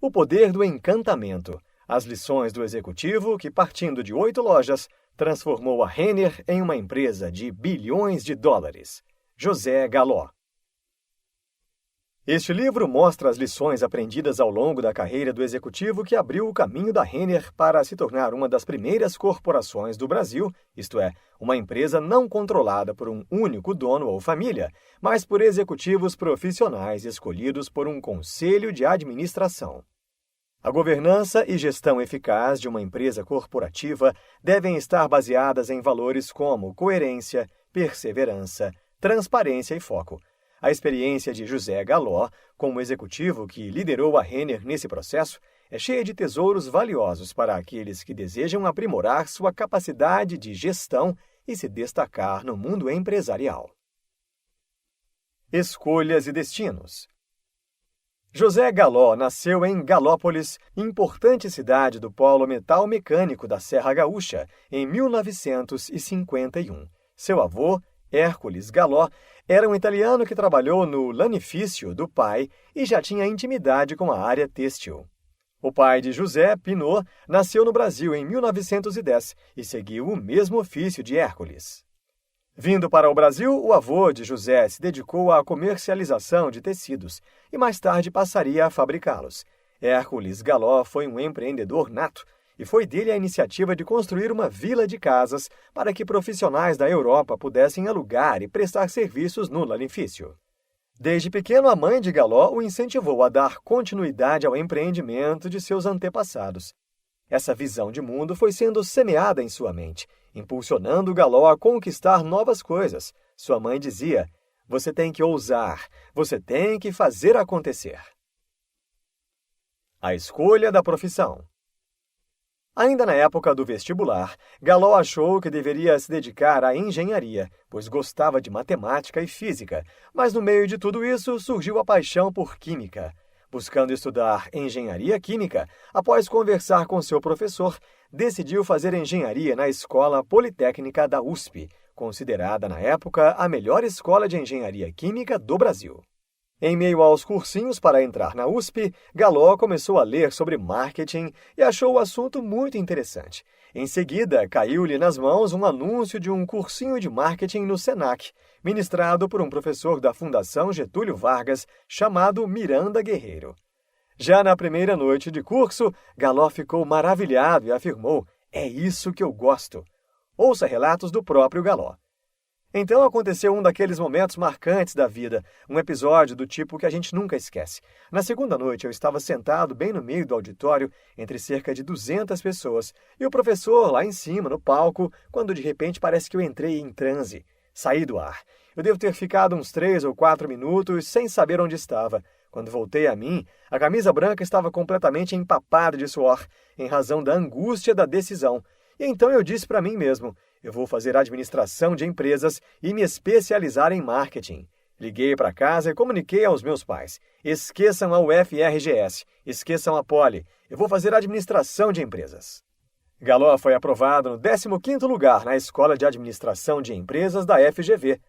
O poder do encantamento. As lições do executivo que, partindo de 8 lojas, transformou a Renner em uma empresa de bilhões de dólares. José Galló. Este livro mostra as lições aprendidas ao longo da carreira do executivo que abriu o caminho da Renner para se tornar uma das primeiras corporações do Brasil, isto é, uma empresa não controlada por um único dono ou família, mas por executivos profissionais escolhidos por um conselho de administração. A governança e gestão eficaz de uma empresa corporativa devem estar baseadas em valores como coerência, perseverança, transparência e foco. A experiência de José Galló, como executivo que liderou a Renner nesse processo, é cheia de tesouros valiosos para aqueles que desejam aprimorar sua capacidade de gestão e se destacar no mundo empresarial. Escolhas e destinos. José Galló nasceu em Galópolis, importante cidade do polo metal mecânico da Serra Gaúcha, em 1951. Seu avô, Hércules Galló, era um italiano que trabalhou no lanifício do pai e já tinha intimidade com a área têxtil. O pai de José, Pinot, nasceu no Brasil em 1910 e seguiu o mesmo ofício de Hércules. Vindo para o Brasil, o avô de José se dedicou à comercialização de tecidos e mais tarde passaria a fabricá-los. Hércules Galló foi um empreendedor nato e foi dele a iniciativa de construir uma vila de casas para que profissionais da Europa pudessem alugar e prestar serviços no lanifício. Desde pequeno, a mãe de Galló o incentivou a dar continuidade ao empreendimento de seus antepassados. Essa visão de mundo foi sendo semeada em sua mente, impulsionando Galló a conquistar novas coisas. Sua mãe dizia: "Você tem que ousar, você tem que fazer acontecer." A escolha da profissão. Ainda na época do vestibular, Galló achou que deveria se dedicar à engenharia, pois gostava de matemática e física, mas no meio de tudo isso surgiu a paixão por química. Buscando estudar engenharia química, após conversar com seu professor, decidiu fazer engenharia na Escola Politécnica da USP, considerada na época a melhor escola de engenharia química do Brasil. Em meio aos cursinhos para entrar na USP, Galló começou a ler sobre marketing e achou o assunto muito interessante. Em seguida, caiu-lhe nas mãos um anúncio de um cursinho de marketing no Senac, ministrado por um professor da Fundação Getúlio Vargas, chamado Miranda Guerreiro. Já na primeira noite de curso, Galló ficou maravilhado e afirmou: "É isso que eu gosto." Ouça relatos do próprio Galló. Então aconteceu um daqueles momentos marcantes da vida, um episódio do tipo que a gente nunca esquece. Na segunda noite eu estava sentado bem no meio do auditório, entre cerca de 200 pessoas, e o professor lá em cima, no palco, quando de repente parece que eu entrei em transe. Saí do ar. Eu devo ter ficado uns 3 ou 4 minutos sem saber onde estava. Quando voltei a mim, a camisa branca estava completamente empapada de suor, em razão da angústia da decisão. E então eu disse para mim mesmo: "Eu vou fazer administração de empresas e me especializar em marketing." Liguei para casa e comuniquei aos meus pais: "Esqueçam a UFRGS, esqueçam a Poli, eu vou fazer administração de empresas." Galló foi aprovado no 15º lugar na Escola de Administração de Empresas da FGV.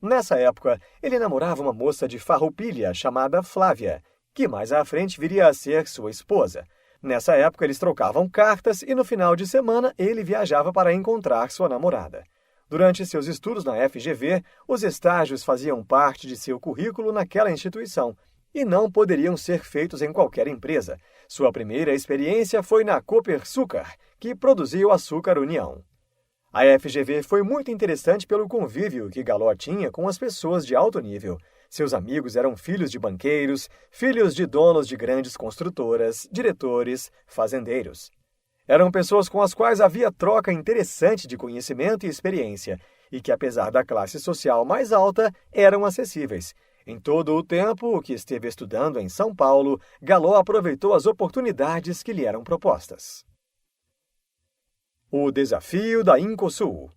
Nessa época, ele namorava uma moça de Farroupilha chamada Flávia, que mais à frente viria a ser sua esposa. Nessa época, eles trocavam cartas e no final de semana ele viajava para encontrar sua namorada. Durante seus estudos na FGV, os estágios faziam parte de seu currículo naquela instituição e não poderiam ser feitos em qualquer empresa. Sua primeira experiência foi na Copersucar, que produzia o açúcar União. A FGV foi muito interessante pelo convívio que Galló tinha com as pessoas de alto nível. Seus amigos eram filhos de banqueiros, filhos de donos de grandes construtoras, diretores, fazendeiros. Eram pessoas com as quais havia troca interessante de conhecimento e experiência, e que, apesar da classe social mais alta, eram acessíveis. Em todo o tempo que esteve estudando em São Paulo, Galló aproveitou as oportunidades que lhe eram propostas. O desafio da Incosul.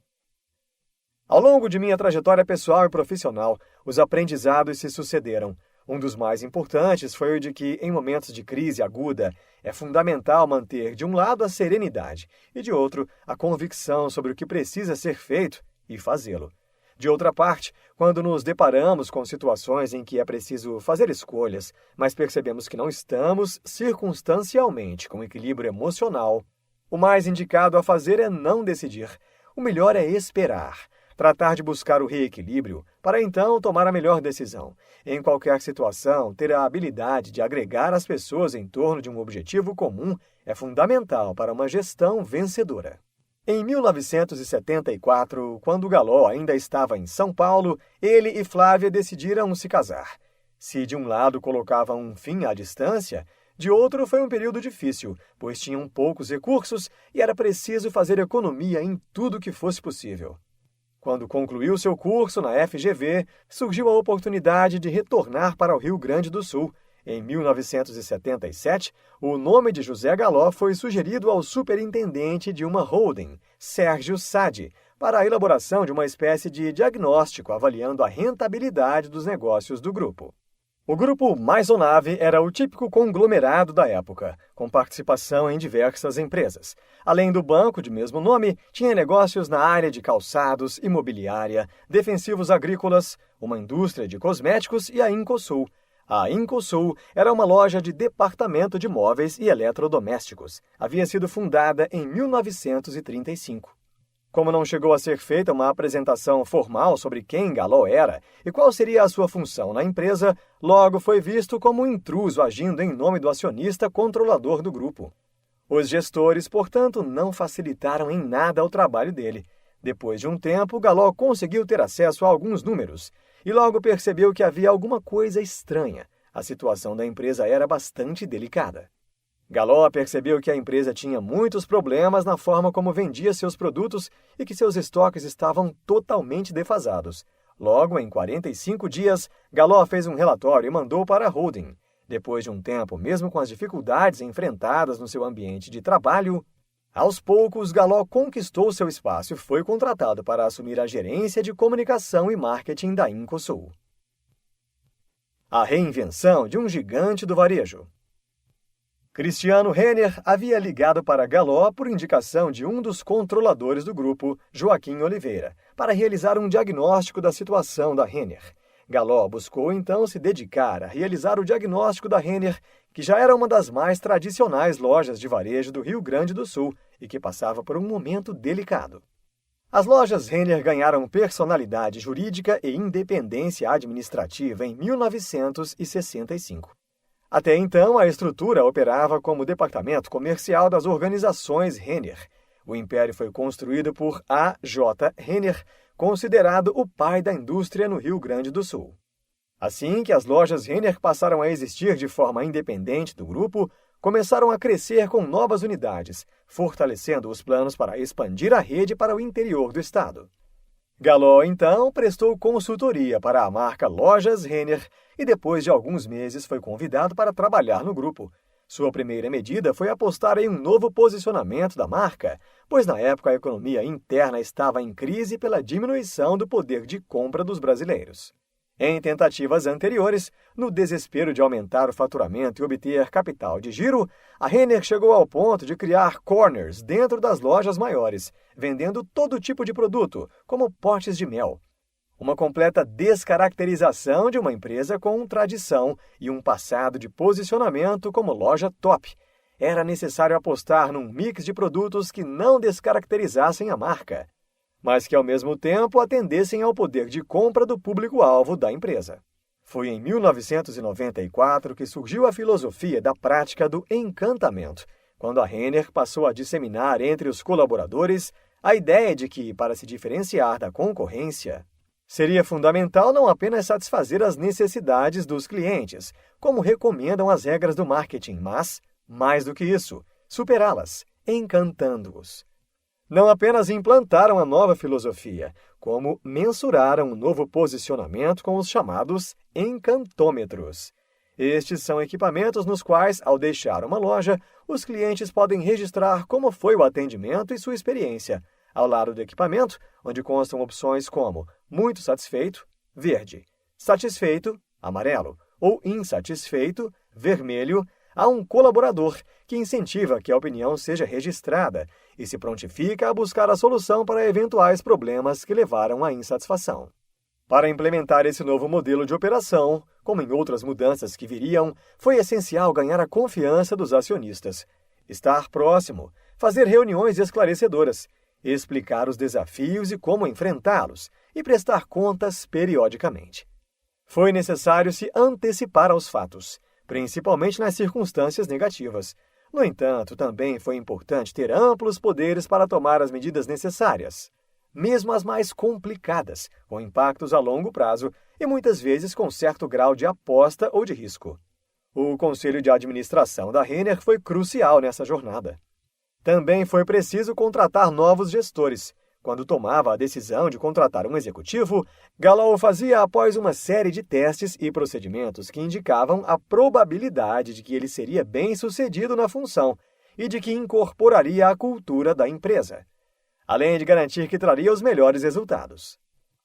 Ao longo de minha trajetória pessoal e profissional, os aprendizados se sucederam. Um dos mais importantes foi o de que, em momentos de crise aguda, é fundamental manter, de um lado, a serenidade e, de outro, a convicção sobre o que precisa ser feito e fazê-lo. De outra parte, quando nos deparamos com situações em que é preciso fazer escolhas, mas percebemos que não estamos circunstancialmente com equilíbrio emocional, o mais indicado a fazer é não decidir. O melhor é esperar, tratar de buscar o reequilíbrio para então tomar a melhor decisão. Em qualquer situação, ter a habilidade de agregar as pessoas em torno de um objetivo comum é fundamental para uma gestão vencedora. Em 1974, quando Galó ainda estava em São Paulo, ele e Flávia decidiram se casar. Se de um lado colocavam um fim à distância, de outro foi um período difícil, pois tinham poucos recursos e era preciso fazer economia em tudo que fosse possível. Quando concluiu seu curso na FGV, surgiu a oportunidade de retornar para o Rio Grande do Sul. Em 1977, o nome de José Galó foi sugerido ao superintendente de uma holding, Sérgio Sade, para a elaboração de uma espécie de diagnóstico avaliando a rentabilidade dos negócios do grupo. O grupo Maisonave era o típico conglomerado da época, com participação em diversas empresas. Além do banco de mesmo nome, tinha negócios na área de calçados, imobiliária, defensivos agrícolas, uma indústria de cosméticos e a Incosul. A Incosul era uma loja de departamento de móveis e eletrodomésticos. Havia sido fundada em 1935. Como não chegou a ser feita uma apresentação formal sobre quem Galó era e qual seria a sua função na empresa, logo foi visto como um intruso agindo em nome do acionista controlador do grupo. Os gestores, portanto, não facilitaram em nada o trabalho dele. Depois de um tempo, Galó conseguiu ter acesso a alguns números e logo percebeu que havia alguma coisa estranha. A situação da empresa era bastante delicada. Galó percebeu que a empresa tinha muitos problemas na forma como vendia seus produtos e que seus estoques estavam totalmente defasados. Logo, em 45 dias, Galó fez um relatório e mandou para a holding. Depois de um tempo, mesmo com as dificuldades enfrentadas no seu ambiente de trabalho, aos poucos, Galó conquistou seu espaço e foi contratado para assumir a gerência de comunicação e marketing da Incosul. A reinvenção de um gigante do varejo. Cristiano Renner havia ligado para Galó por indicação de um dos controladores do grupo, Joaquim Oliveira, para realizar um diagnóstico da situação da Renner. Galó buscou então se dedicar a realizar o diagnóstico da Renner, que já era uma das mais tradicionais lojas de varejo do Rio Grande do Sul e que passava por um momento delicado. As lojas Renner ganharam personalidade jurídica e independência administrativa em 1965. Até então, a estrutura operava como departamento comercial das organizações Renner. O império foi construído por A. J. Renner, considerado o pai da indústria no Rio Grande do Sul. Assim que as lojas Renner passaram a existir de forma independente do grupo, começaram a crescer com novas unidades, fortalecendo os planos para expandir a rede para o interior do estado. Galó, então, prestou consultoria para a marca Lojas Renner e depois de alguns meses foi convidado para trabalhar no grupo. Sua primeira medida foi apostar em um novo posicionamento da marca, pois na época a economia interna estava em crise pela diminuição do poder de compra dos brasileiros. Em tentativas anteriores, no desespero de aumentar o faturamento e obter capital de giro, a Renner chegou ao ponto de criar corners dentro das lojas maiores, vendendo todo tipo de produto, como potes de mel. Uma completa descaracterização de uma empresa com tradição e um passado de posicionamento como loja top. Era necessário apostar num mix de produtos que não descaracterizassem a marca, mas que ao mesmo tempo atendessem ao poder de compra do público-alvo da empresa. Foi em 1994 que surgiu a filosofia da prática do encantamento, quando a Renner passou a disseminar entre os colaboradores a ideia de que, para se diferenciar da concorrência, seria fundamental não apenas satisfazer as necessidades dos clientes, como recomendam as regras do marketing, mas, mais do que isso, superá-las, encantando-os. Não apenas implantaram a nova filosofia, como mensuraram o novo posicionamento com os chamados encantômetros. Estes são equipamentos nos quais, ao deixar uma loja, os clientes podem registrar como foi o atendimento e sua experiência, ao lado do equipamento, onde constam opções como muito satisfeito, verde, satisfeito, amarelo, ou insatisfeito, vermelho. há um colaborador que incentiva que a opinião seja registrada e se prontifica a buscar a solução para eventuais problemas que levaram à insatisfação. Para implementar esse novo modelo de operação, como em outras mudanças que viriam, foi essencial ganhar a confiança dos acionistas, estar próximo, fazer reuniões esclarecedoras, explicar os desafios e como enfrentá-los e prestar contas periodicamente. Foi necessário se antecipar aos fatos, principalmente nas circunstâncias negativas. No entanto, também foi importante ter amplos poderes para tomar as medidas necessárias, mesmo as mais complicadas, com impactos a longo prazo e muitas vezes com certo grau de aposta ou de risco. O Conselho de Administração da Renner foi crucial nessa jornada. Também foi preciso contratar novos gestores. Quando tomava a decisão de contratar um executivo, Gallo o fazia após uma série de testes e procedimentos que indicavam a probabilidade de que ele seria bem-sucedido na função e de que incorporaria a cultura da empresa, além de garantir que traria os melhores resultados.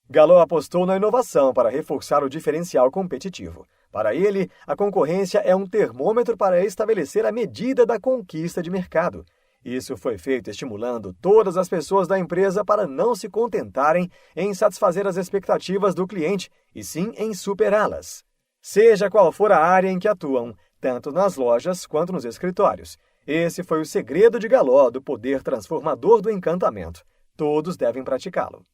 Gallo apostou na inovação para reforçar o diferencial competitivo. Para ele, a concorrência é um termômetro para estabelecer a medida da conquista de mercado. Isso foi feito estimulando todas as pessoas da empresa para não se contentarem em satisfazer as expectativas do cliente, e sim em superá-las. Seja qual for a área em que atuam, tanto nas lojas quanto nos escritórios. Esse foi o segredo de Gallo do poder transformador do encantamento. Todos devem praticá-lo.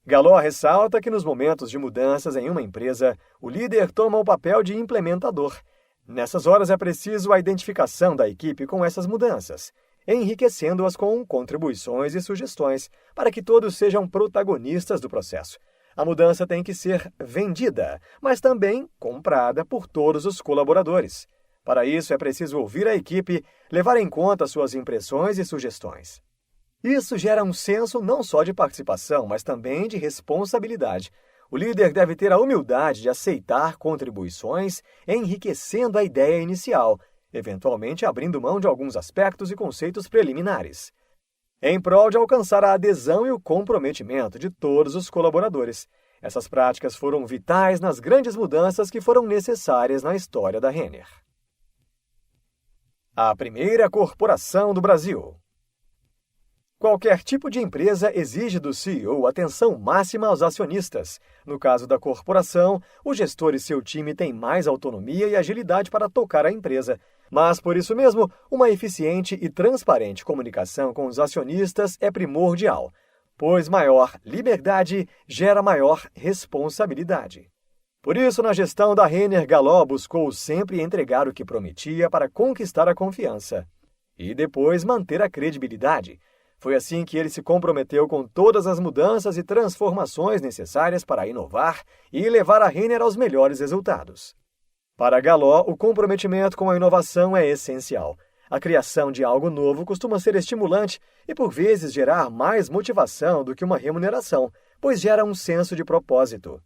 Gallo ressalta que nos momentos de mudanças em uma empresa, o líder toma o papel de implementador. Nessas horas é preciso a identificação da equipe com essas mudanças, enriquecendo-as com contribuições e sugestões, para que todos sejam protagonistas do processo. A mudança tem que ser vendida, mas também comprada por todos os colaboradores. Para isso, é preciso ouvir a equipe, levar em conta suas impressões e sugestões. Isso gera um senso não só de participação, mas também de responsabilidade. O líder deve ter a humildade de aceitar contribuições, enriquecendo a ideia inicial, eventualmente abrindo mão de alguns aspectos e conceitos preliminares, em prol de alcançar a adesão e o comprometimento de todos os colaboradores. Essas práticas foram vitais nas grandes mudanças que foram necessárias na história da Renner. A primeira corporação do Brasil. Qualquer tipo de empresa exige do CEO atenção máxima aos acionistas. No caso da corporação, o gestor e seu time têm mais autonomia e agilidade para tocar a empresa. Mas, por isso mesmo, uma eficiente e transparente comunicação com os acionistas é primordial, pois maior liberdade gera maior responsabilidade. Por isso, na gestão da Renner, Gallo buscou sempre entregar o que prometia para conquistar a confiança e depois manter a credibilidade. Foi assim que ele se comprometeu com todas as mudanças e transformações necessárias para inovar e levar a Renner aos melhores resultados. Para Gallo, o comprometimento com a inovação é essencial. A criação de algo novo costuma ser estimulante e, por vezes, gerar mais motivação do que uma remuneração, pois gera um senso de propósito.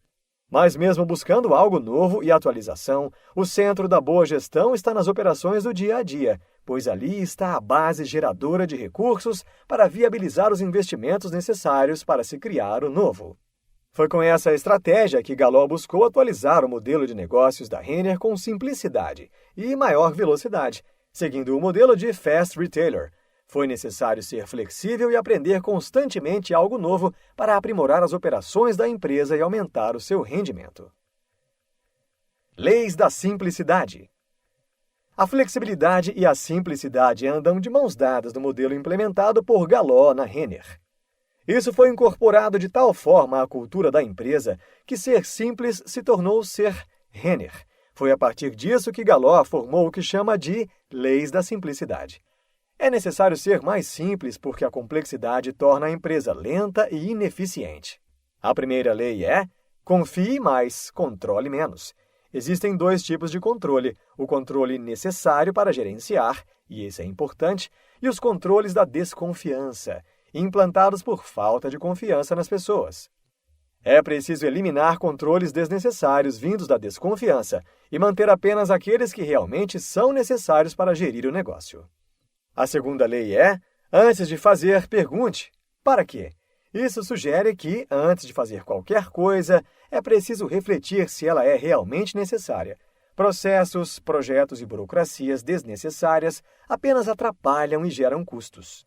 Mas mesmo buscando algo novo e atualização, o centro da boa gestão está nas operações do dia a dia, pois ali está a base geradora de recursos para viabilizar os investimentos necessários para se criar o novo. Foi com essa estratégia que Gallo buscou atualizar o modelo de negócios da Renner com simplicidade e maior velocidade, seguindo o modelo de Fast Retailer. Foi necessário ser flexível e aprender constantemente algo novo para aprimorar as operações da empresa e aumentar o seu rendimento. Leis da simplicidade. A flexibilidade e a simplicidade andam de mãos dadas no modelo implementado por Gallo na Renner. Isso foi incorporado de tal forma à cultura da empresa que ser simples se tornou ser Renner. Foi a partir disso que Gallo formou o que chama de Leis da Simplicidade. É necessário ser mais simples porque a complexidade torna a empresa lenta e ineficiente. A primeira lei é: confie mais, controle menos. Existem dois tipos de controle: o controle necessário para gerenciar, e esse é importante, e os controles da desconfiança, implantados por falta de confiança nas pessoas. É preciso eliminar controles desnecessários vindos da desconfiança e manter apenas aqueles que realmente são necessários para gerir o negócio. A segunda lei é: antes de fazer, pergunte. Para quê? Isso sugere que, antes de fazer qualquer coisa, é preciso refletir se ela é realmente necessária. Processos, projetos e burocracias desnecessárias apenas atrapalham e geram custos.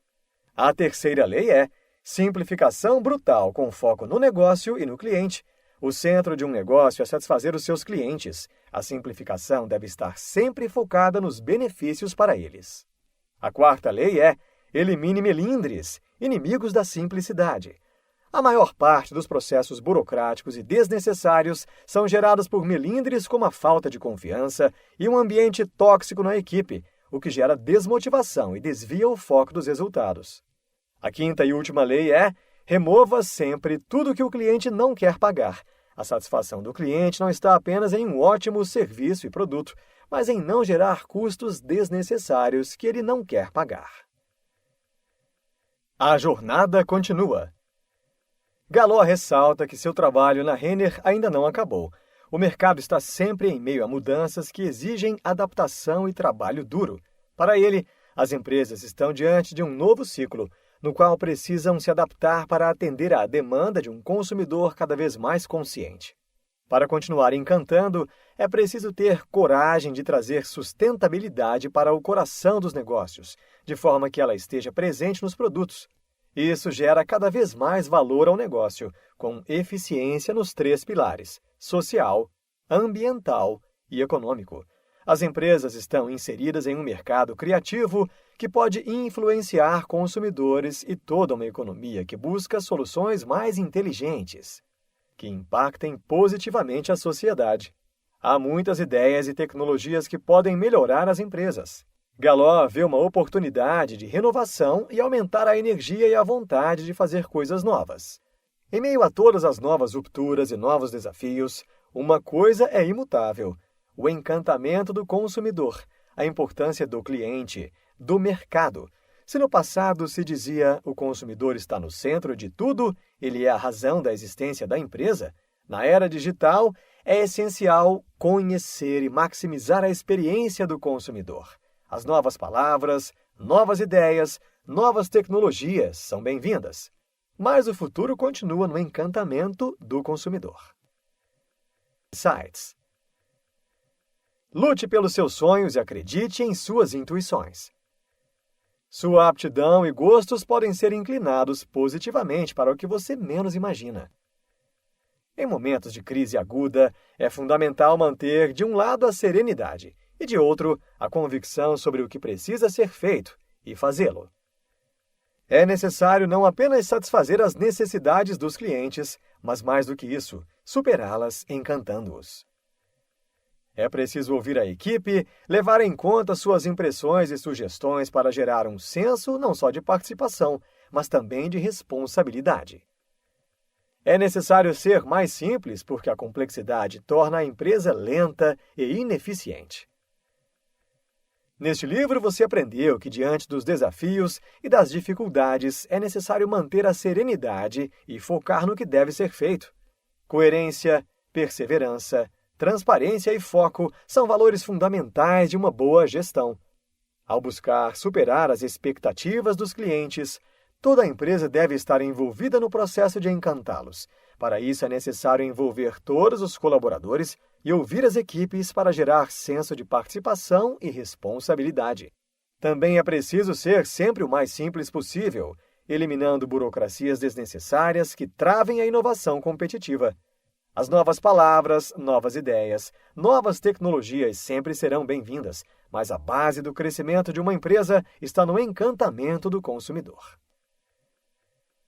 A terceira lei é simplificação brutal com foco no negócio e no cliente. O centro de um negócio é satisfazer os seus clientes. A simplificação deve estar sempre focada nos benefícios para eles. A quarta lei é elimine melindres, inimigos da simplicidade. A maior parte dos processos burocráticos e desnecessários são gerados por melindres como a falta de confiança e um ambiente tóxico na equipe, o que gera desmotivação e desvia o foco dos resultados. A quinta e última lei é remova sempre tudo que o cliente não quer pagar. A satisfação do cliente não está apenas em um ótimo serviço e produto, mas em não gerar custos desnecessários que ele não quer pagar. A jornada continua. Galo ressalta que seu trabalho na Renner ainda não acabou. O mercado está sempre em meio a mudanças que exigem adaptação e trabalho duro. Para ele, as empresas estão diante de um novo ciclo, no qual precisam se adaptar para atender à demanda de um consumidor cada vez mais consciente. Para continuar encantando, é preciso ter coragem de trazer sustentabilidade para o coração dos negócios, de forma que ela esteja presente nos produtos. Isso gera cada vez mais valor ao negócio, com eficiência nos 3 pilares: social, ambiental e econômico. As empresas estão inseridas em um mercado criativo que pode influenciar consumidores e toda uma economia que busca soluções mais inteligentes, que impactem positivamente a sociedade. Há muitas ideias e tecnologias que podem melhorar as empresas. Galo vê uma oportunidade de renovação e aumentar a energia e a vontade de fazer coisas novas. Em meio a todas as novas rupturas e novos desafios, uma coisa é imutável: o encantamento do consumidor, a importância do cliente, do mercado. Se no passado se dizia o consumidor está no centro de tudo, ele é a razão da existência da empresa, na era digital é essencial conhecer e maximizar a experiência do consumidor. As novas palavras, novas ideias, novas tecnologias são bem-vindas, mas o futuro continua no encantamento do consumidor. Insights. Lute pelos seus sonhos e acredite em suas intuições. Sua aptidão e gostos podem ser inclinados positivamente para o que você menos imagina. Em momentos de crise aguda, é fundamental manter de um lado a serenidade e de outro a convicção sobre o que precisa ser feito e fazê-lo. É necessário não apenas satisfazer as necessidades dos clientes, mas mais do que isso, superá-las encantando-os. É preciso ouvir a equipe, levar em conta suas impressões e sugestões para gerar um senso não só de participação, mas também de responsabilidade. É necessário ser mais simples porque a complexidade torna a empresa lenta e ineficiente. Neste livro, você aprendeu que, diante dos desafios e das dificuldades, é necessário manter a serenidade e focar no que deve ser feito. Coerência, perseverança, transparência e foco são valores fundamentais de uma boa gestão. Ao buscar superar as expectativas dos clientes, toda a empresa deve estar envolvida no processo de encantá-los. Para isso, é necessário envolver todos os colaboradores e ouvir as equipes para gerar senso de participação e responsabilidade. Também é preciso ser sempre o mais simples possível, eliminando burocracias desnecessárias que travem a inovação competitiva. As novas palavras, novas ideias, novas tecnologias sempre serão bem-vindas, mas a base do crescimento de uma empresa está no encantamento do consumidor.